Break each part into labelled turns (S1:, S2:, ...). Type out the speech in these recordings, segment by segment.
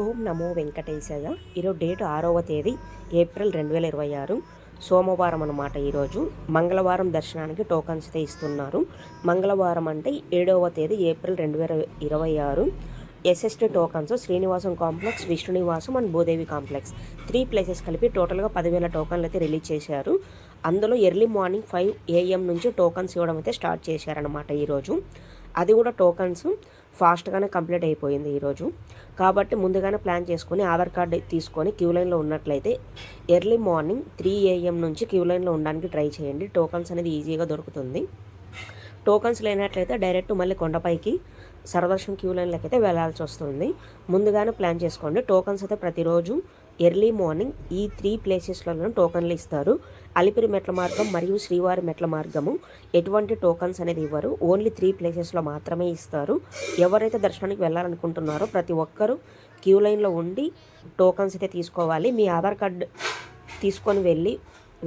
S1: ఓం నమో వెంకటేశాయ. ఈరోజు డేట్ 6వ తేదీ ఏప్రిల్ 2026 సోమవారం అనమాట. ఈరోజు మంగళవారం దర్శనానికి టోకన్స్ అయితే ఇస్తున్నారు. మంగళవారం అంటే 7వ తేదీ April 2026 SST tokens Srinivasam complex, Vishnu నివాసం అండ్ భూదేవి కాంప్లెక్స్ 3 ప్లేసెస్ కలిపి టోటల్గా 10,000 టోకన్లు అయితే రిలీజ్ చేశారు. అందులో ఎర్లీ మార్నింగ్ 5 AM నుంచి టోకన్స్ ఇవ్వడం అయితే స్టార్ట్ చేశారనమాట ఈరోజు. అది కూడా టోకన్స్ ఫాస్ట్గానే కంప్లీట్ అయిపోయింది ఈరోజు. కాబట్టి ముందుగానే ప్లాన్ చేసుకొని ఆధార్ కార్డు తీసుకొని క్యూ లైన్లో ఉన్నట్లయితే ఎర్లీ మార్నింగ్ 3 AM నుంచి క్యూ లైన్లో ఉండడానికి ట్రై చేయండి. టోకన్స్ అనేది ఈజీగా దొరుకుతుంది. టోకన్స్ లేనట్లయితే డైరెక్ట్ మళ్ళీ కొండపైకి సర్వదర్శన్ క్యూ లైన్లోకి అయితే వెళ్ళాల్సి వస్తుంది. ముందుగానే ప్లాన్ చేసుకోండి. టోకన్స్ అయితే ప్రతిరోజు ఎర్లీ మార్నింగ్ ఈ 3 ప్లేసెస్లలో టోకన్లు ఇస్తారు. అలిపిరి మెట్ల మార్గం మరియు శ్రీవారి మెట్ల మార్గము ఎటువంటి టోకన్స్ అనేది ఇవ్వరు. ఓన్లీ 3 ప్లేసెస్లో మాత్రమే ఇస్తారు. ఎవరైతే దర్శనానికి వెళ్ళాలనుకుంటున్నారో ప్రతి ఒక్కరూ క్యూ లైన్లో ఉండి టోకన్స్ అయితే తీసుకోవాలి. మీ ఆధార్ కార్డు తీసుకొని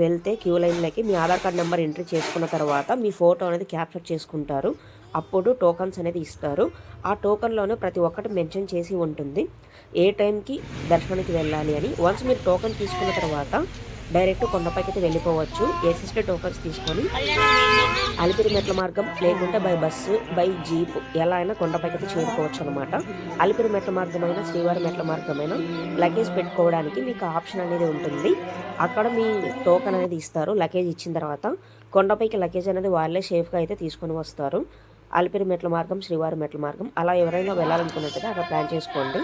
S1: వెళ్తే క్యూ లైన్లోకి మీ ఆధార్ కార్డ్ నెంబర్ ఎంట్రీ చేసుకున్న తర్వాత మీ ఫోటో అనేది క్యాప్చర్ చేసుకుంటారు. అప్పుడు టోకన్స్ అనేది ఇస్తారు. ఆ టోకన్లోనే ప్రతి ఒక్కటి మెన్షన్ చేసి ఉంటుంది ఏ టైంకి దర్శనానికి వెళ్ళాలి అని. వన్స్ మీరు టోకన్ తీసుకున్న తర్వాత డైరెక్ట్ కొండపైకి అయితే వెళ్ళిపోవచ్చు. ఎస్ఎస్టీ టోకన్స్ తీసుకొని అలిపిరి మెట్ల మార్గం లేకుంటే బై బస్సు, బై జీప్ ఎలా అయినా కొండపైకి అయితే చేరుకోవచ్చు అనమాట. అలిపిరి మెట్ల మార్గమైన, శ్రీవారి మెట్ల మార్గమైన లగేజ్ పెట్టుకోవడానికి మీకు ఆప్షన్ అనేది ఉంటుంది. అక్కడ మీ టోకన్ అనేది ఇస్తారు. లగేజ్ ఇచ్చిన తర్వాత కొండపైకి లగేజ్ అనేది వాళ్ళే సేఫ్గా అయితే తీసుకొని వస్తారు. అలిపిరి మెట్ల మార్గం, శ్రీవారి మెట్ల మార్గం అలా ఎవరైనా వెళ్ళాలనుకున్నట్లయితే అక్కడ ప్లాన్ చేసుకోండి.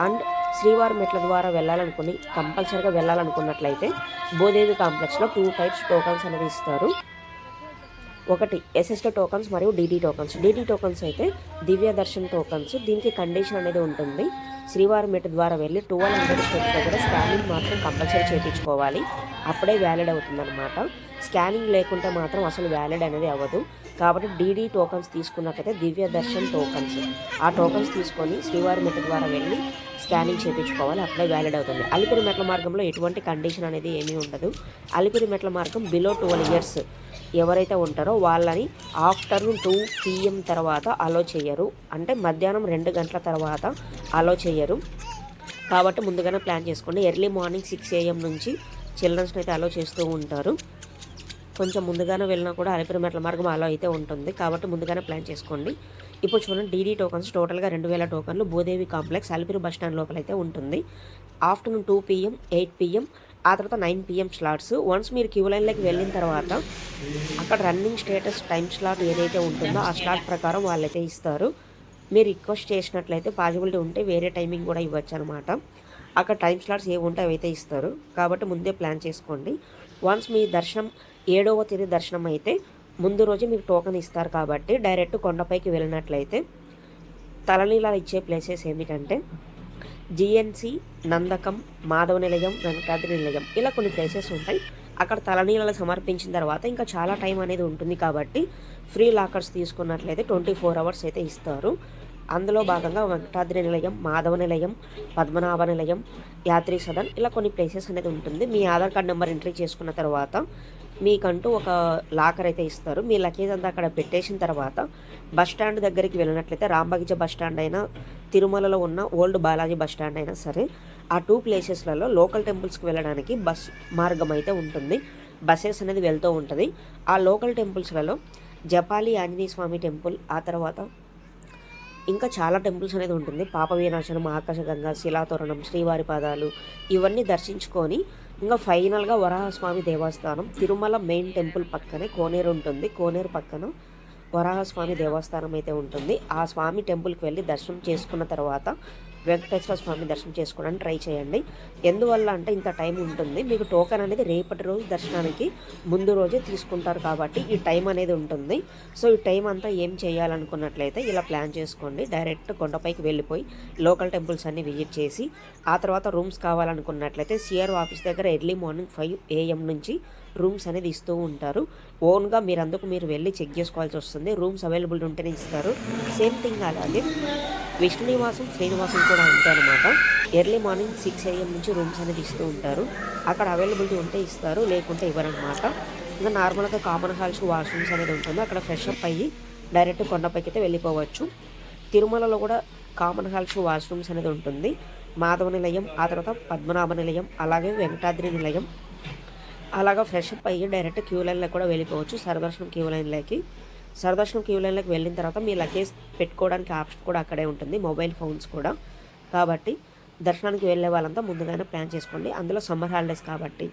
S1: అండ్ శ్రీవారి మెట్ల ద్వారా వెళ్ళాలనుకుని కంపల్సరీగా వెళ్ళాలనుకున్నట్లయితే భూదేవి కాంప్లెక్స్లో 2 టైప్స్ టోకన్స్ అనేది ఇస్తారు. ఒకటి ఎస్ఎస్టీ టోకన్స్ మరియు డీడీ టోకన్స్. డీడీ టోకన్స్ అయితే దివ్య దర్శన్ టోకన్స్. దీనికి కండిషన్ అనేది ఉంటుంది. శ్రీవారి మెట్ ద్వారా వెళ్ళి 1200 స్టెప్స్ దగ్గర స్కానింగ్ మాత్రం కంపల్సరీ చేయించుకోవాలి. అప్పుడే వ్యాలిడ్ అవుతుందన్నమాట. స్కానింగ్ లేకుంటే మాత్రం అసలు వ్యాలిడ్ అనేది అవ్వదు. కాబట్టి డీడీ టోకన్స్ తీసుకున్నట్లయితే దివ్య దర్శన్ టోకన్స్. ఆ టోకన్స్ తీసుకొని శ్రీవారి మెట్ ద్వారా వెళ్ళి స్కానింగ్ చేయించుకోవాలి. అప్పుడే వ్యాలిడ్ అవుతుంది. అలిపిరి మెట్ల మార్గంలో ఎటువంటి కండిషన్ అనేది ఏమీ ఉండదు. అలిపిరి మెట్ల మార్గం బిలో 12 years ఎవరైతే ఉంటారో వాళ్ళని ఆఫ్టర్నూన్ 2 PM తర్వాత అలో చేయరు. అంటే మధ్యాహ్నం 2 గంటల తర్వాత అలో చేయరు. కాబట్టి ముందుగానే ప్లాన్ చేసుకోండి. ఎర్లీ మార్నింగ్ 6 AM నుంచి చిల్డ్రన్స్ని అయితే అలో చేస్తూ ఉంటారు. కొంచెం ముందుగానే వెళ్ళినా కూడా అలిపిరి మెట్ల మార్గం అలో అయితే ఉంటుంది. కాబట్టి ముందుగానే ప్లాన్ చేసుకోండి. ఇప్పుడు చూడండి, డీడీ టోకన్స్ టోటల్గా 2000 టోకన్లు Bhudevi complex Alipiri bus stand లోపలైతే ఉంటుంది. ఆఫ్టర్నూన్ 2 PM, 8 PM ఆ తర్వాత 9 PM స్లాట్స్. వన్స్ మీరు క్యూ లైన్లోకి వెళ్ళిన తర్వాత అక్కడ రన్నింగ్ స్టేటస్ టైం స్లాట్ ఏదైతే ఉంటుందో ఆ స్లాట్ ప్రకారం వాళ్ళైతే ఇస్తారు. మీరు రిక్వెస్ట్ చేసినట్లయితే పాసిబిలిటీ ఉంటే వేరే టైమింగ్ కూడా ఇవ్వచ్చు అనమాట. అక్కడ టైం స్లాట్స్ ఏవి ఉంటే అవైతే ఇస్తారు. కాబట్టి ముందే ప్లాన్ చేసుకోండి. వన్స్ మీ దర్శనం 7వ తేదీ దర్శనం అయితే ముందు రోజు మీకు టోకెన్ ఇస్తారు. కాబట్టి డైరెక్ట్ కొండపైకి వెళ్ళినట్లయితే తలనీలాలు ఇచ్చే ప్లేసెస్ ఏమిటంటే జిఎన్సి, నందకం, మాధవ నిలయం, వెంకటాద్రి నిలయం ఇలా కొన్ని ప్లేసెస్ ఉంటాయి. అక్కడ తలనీలాలు సమర్పించిన తర్వాత ఇంకా చాలా టైం అనేది ఉంటుంది. కాబట్టి ఫ్రీ లాకర్స్ తీసుకున్నట్లయితే 24 hours అయితే ఇస్తారు. అందులో భాగంగా వెంకటాద్రి నిలయం, మాధవ నిలయం, పద్మనాభ నిలయం, యాత్రి సదన్ ఇలా కొన్ని ప్లేసెస్ అనేది ఉంటుంది. మీ ఆధార్ కార్డ్ నెంబర్ ఎంట్రీ చేసుకున్న తర్వాత మీకంటూ ఒక లాకర్ అయితే ఇస్తారు. మీ లగేజ్ అంతా అక్కడ పెట్టేసిన తర్వాత బస్ స్టాండ్ దగ్గరికి వెళ్ళినట్లయితే రాంబగిజ బస్ స్టాండ్ అయినా, తిరుమలలో ఉన్న ఓల్డ్ బాలాజీ బస్ స్టాండ్ అయినా సరే ఆ 2 ప్లేసెస్లలో లోకల్ టెంపుల్స్కి వెళ్ళడానికి బస్ మార్గం అయితే ఉంటుంది. బస్సెస్ అనేది వెళ్తూ ఉంటుంది. ఆ లోకల్ టెంపుల్స్లలో జపాలి ఆంజనేయ స్వామి టెంపుల్, ఆ తర్వాత ఇంకా చాలా టెంపుల్స్ అనేది ఉంటుంది. పాప వినాశనం, ఆకాశగంగా, శిలాతోరణం, శ్రీవారి పాదాలు ఇవన్నీ దర్శించుకొని ఇంకా ఫైనల్గా వరాహస్వామి దేవస్థానం, తిరుమల మెయిన్ టెంపుల్ పక్కనే కోనేరు ఉంటుంది. కోనేరు పక్కన వరాహస్వామి దేవస్థానం అయితే ఉంటుంది. ఆ స్వామి టెంపుల్కి వెళ్ళి దర్శనం చేసుకున్న తర్వాత వెంకటేశ్వర స్వామి దర్శనం చేసుకోవడానికి ట్రై చేయండి. ఎందువల్ల అంటే ఇంత టైం ఉంటుంది. మీకు టోకెన్ అనేది రేపటి రోజు దర్శనానికి ముందు రోజే తీసుకుంటారు. కాబట్టి ఈ టైం అనేది ఉంటుంది. సో ఈ టైం అంతా ఏం చేయాలనుకున్నట్లయితే ఇలా ప్లాన్ చేసుకోండి. డైరెక్ట్ కొండపైకి వెళ్ళిపోయి లోకల్ టెంపుల్స్ అన్ని విజిట్ చేసి ఆ తర్వాత రూమ్స్ కావాలనుకున్నట్లయితే సిఆర్ఓ ఆఫీస్ దగ్గర ఎర్లీ మార్నింగ్ 5 AM నుంచి రూమ్స్ అనేది ఇస్తూ ఉంటారు. ఓన్గా మీరు వెళ్ళి చెక్ చేసుకోవాల్సి వస్తుంది. రూమ్స్ అవైలబుల్ ఉంటేనే ఇస్తారు. సేమ్ థింగ్ అలాగే విష్ణు నివాసం, శ్రీనివాసం కూడా ఉంటాయన్నమాట. ఎర్లీ మార్నింగ్ 6 AM నుంచి రూమ్స్ అనేది ఇస్తూ ఉంటారు. అక్కడ అవైలబిలిటీ ఉంటే ఇస్తారు, లేకుంటే ఇవ్వరనమాట. ఇంకా నార్మల్గా కామన్ హాల్స్, వాష్రూమ్స్ అనేది ఉంటుంది. అక్కడ ఫ్రెష్ అప్ అయ్యి డైరెక్ట్ కొండపైకి అయితే వెళ్ళిపోవచ్చు. తిరుమలలో కూడా కామన్ హాల్స్, వాష్రూమ్స్ అనేది ఉంటుంది. మాధవ నిలయం, ఆ తర్వాత పద్మనాభ నిలయం, అలాగే వెంకటాద్రి నిలయం. అలాగా ఫ్రెష్ అప్ అయ్యి డైరెక్ట్ క్యూ లైన్‌లో కూడా వెళ్ళిపోవచ్చు సర్వదర్శనం క్యూ లైన్‌లోకి. సర్వదర్శనం క్యూ లైన్‌లోకి వెళ్ళిన తర్వాత మీ లగేజ్ పెట్టుకోవడానికి ఆప్షన్ కూడా అక్కడే ఉంటుంది. మొబైల్ ఫోన్స్ కూడా. కాబట్టి దర్శనానికి వెళ్ళే వాళ్ళంతా ముందుగానే ప్లాన్ చేసుకోండి. అందులో సమ్మర్ హాలిడేస్ కాబట్టి